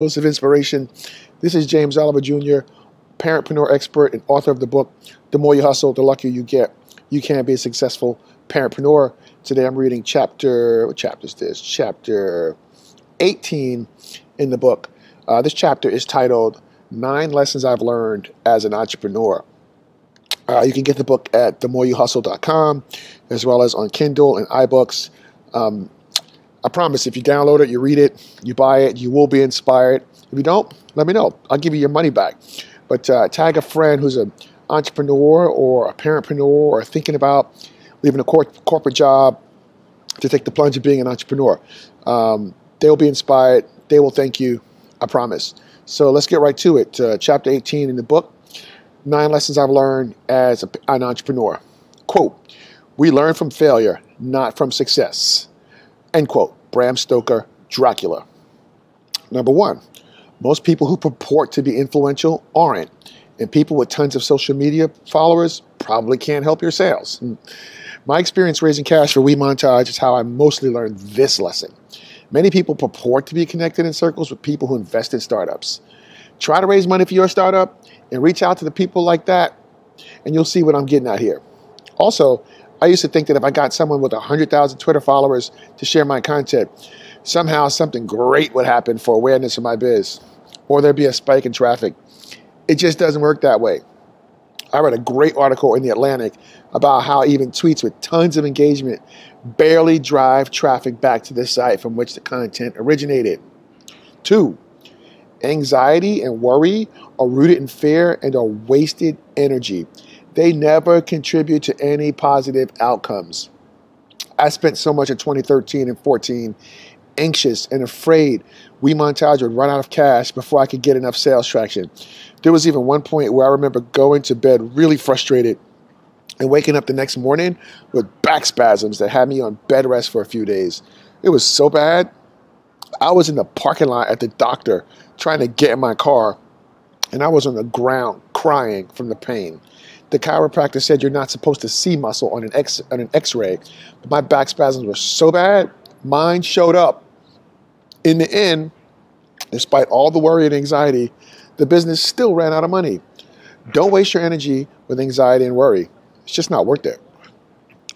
Dose of inspiration. This is James Oliver Jr., parentpreneur expert and author of the book, The More You Hustle, the Luckier You Get. You can be a successful parentpreneur. Today I'm reading what chapter is this? Chapter 18 in the book. This chapter is titled 9 Lessons I've Learned as an Entrepreneur. You can get the book at themoreyouhustle.com as well as on Kindle and iBooks. I promise if you download it, you read it, you buy it, you will be inspired. If you don't, let me know. I'll give you your money back. But tag a friend who's an entrepreneur or a parentpreneur or thinking about leaving a corporate job to take the plunge of being an entrepreneur. They'll be inspired. They will thank you. I promise. So let's get right to it. Chapter 18 in the book, 9 Lessons I've Learned as an Entrepreneur. Quote, "We learn from failure, not from success." End quote. Bram Stoker, Dracula. Number 1, most people who purport to be influential aren't. And people with tons of social media followers probably can't help your sales. My experience raising cash for WeMontage is how I mostly learned this lesson. Many people purport to be connected in circles with people who invest in startups. Try to raise money for your startup and reach out to the people like that, and you'll see what I'm getting at here. Also, I used to think that if I got someone with 100,000 Twitter followers to share my content, somehow something great would happen for awareness of my biz, or there'd be a spike in traffic. It just doesn't work that way. I read a great article in The Atlantic about how even tweets with tons of engagement barely drive traffic back to the site from which the content originated. 2, anxiety and worry are rooted in fear and are wasted energy. They never contribute to any positive outcomes. I spent so much in 2013 and 14 anxious and afraid WeMontage would run out of cash before I could get enough sales traction. There was even one point where I remember going to bed really frustrated and waking up the next morning with back spasms that had me on bed rest for a few days. It was so bad. I was in the parking lot at the doctor trying to get in my car, and I was on the ground crying from the pain. The chiropractor said you're not supposed to see muscle on an X-ray, but my back spasms were so bad, mine showed up. In the end, despite all the worry and anxiety, the business still ran out of money. Don't waste your energy with anxiety and worry. It's just not worth it.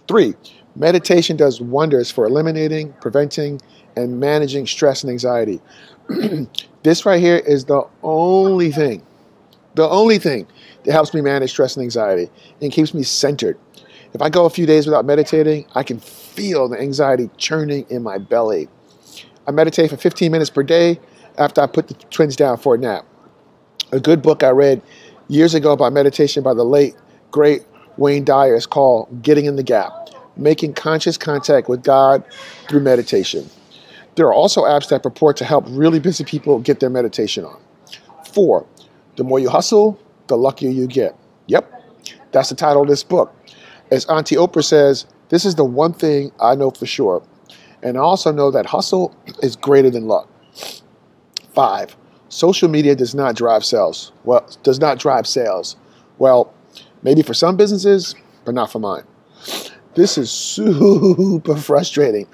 3, meditation does wonders for eliminating, preventing, and managing stress and anxiety. This right here is the only thing that helps me manage stress and anxiety and keeps me centered. If I go a few days without meditating, I can feel the anxiety churning in my belly. I meditate for 15 minutes per day after I put the twins down for a nap. A good book I read years ago about meditation by the late, great Wayne Dyer is called Getting in the Gap, Making Conscious Contact with God Through Meditation. There are also apps that purport to help really busy people get their meditation on. 4, the more you hustle, the luckier you get. Yep, that's the title of this book. As Auntie Oprah says, this is the one thing I know for sure. And I also know that hustle is greater than luck. 5, social media does not drive sales. Well, maybe for some businesses, but not for mine. This is super frustrating.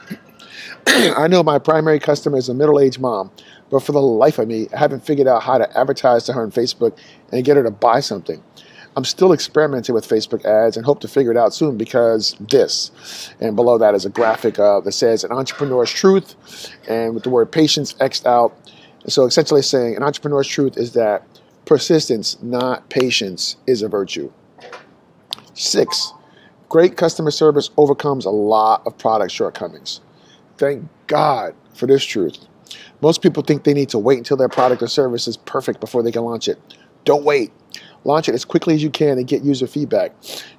I know my primary customer is a middle-aged mom, but for the life of me, I haven't figured out how to advertise to her on Facebook and get her to buy something. I'm still experimenting with Facebook ads and hope to figure it out soon because this. And below that is a graphic that says an entrepreneur's truth and with the word patience X'd out. And so essentially saying an entrepreneur's truth is that persistence, not patience, is a virtue. 6, great customer service overcomes a lot of product shortcomings. Thank God for this truth. Most people think they need to wait until their product or service is perfect before they can launch it. Don't wait. Launch it as quickly as you can and get user feedback.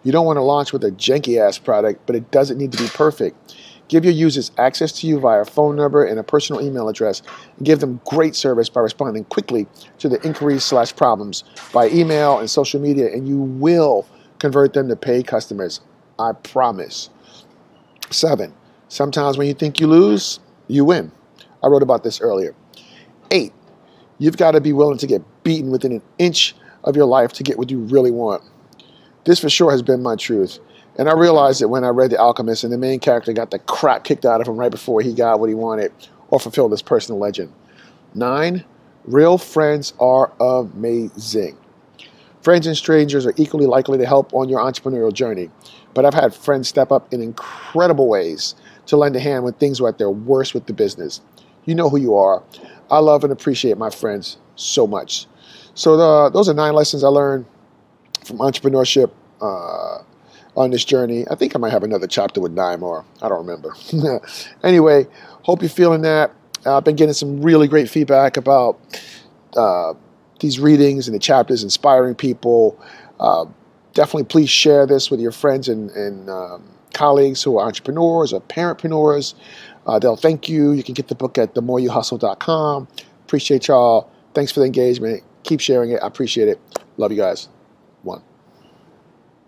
You don't want to launch with a janky-ass product, but it doesn't need to be perfect. Give your users access to you via a phone number and a personal email address, and give them great service by responding quickly to the inquiries/problems by email and social media, and you will convert them to paid customers. I promise. 7, sometimes when you think you lose, you win. I wrote about this earlier. 8, you've got to be willing to get beaten within an inch of your life to get what you really want. This for sure has been my truth. And I realized it when I read The Alchemist and the main character got the crap kicked out of him right before he got what he wanted or fulfilled his personal legend. 9, Real friends are amazing. Friends and strangers are equally likely to help on your entrepreneurial journey, but I've had friends step up in incredible ways to lend a hand when things were at their worst with the business. You know who you are. I love and appreciate my friends so much. So those are 9 lessons I learned from entrepreneurship on this journey. I think I might have another chapter with 9 more. I don't remember. Anyway, hope you're feeling that. I've been getting some really great feedback about these readings and the chapters inspiring people. Definitely please share this with your friends and colleagues who are entrepreneurs or parentpreneurs. They'll thank you. You can get the book at themoreyouhustle.com. Appreciate y'all. Thanks for the engagement. Keep sharing it. I appreciate it. Love you guys.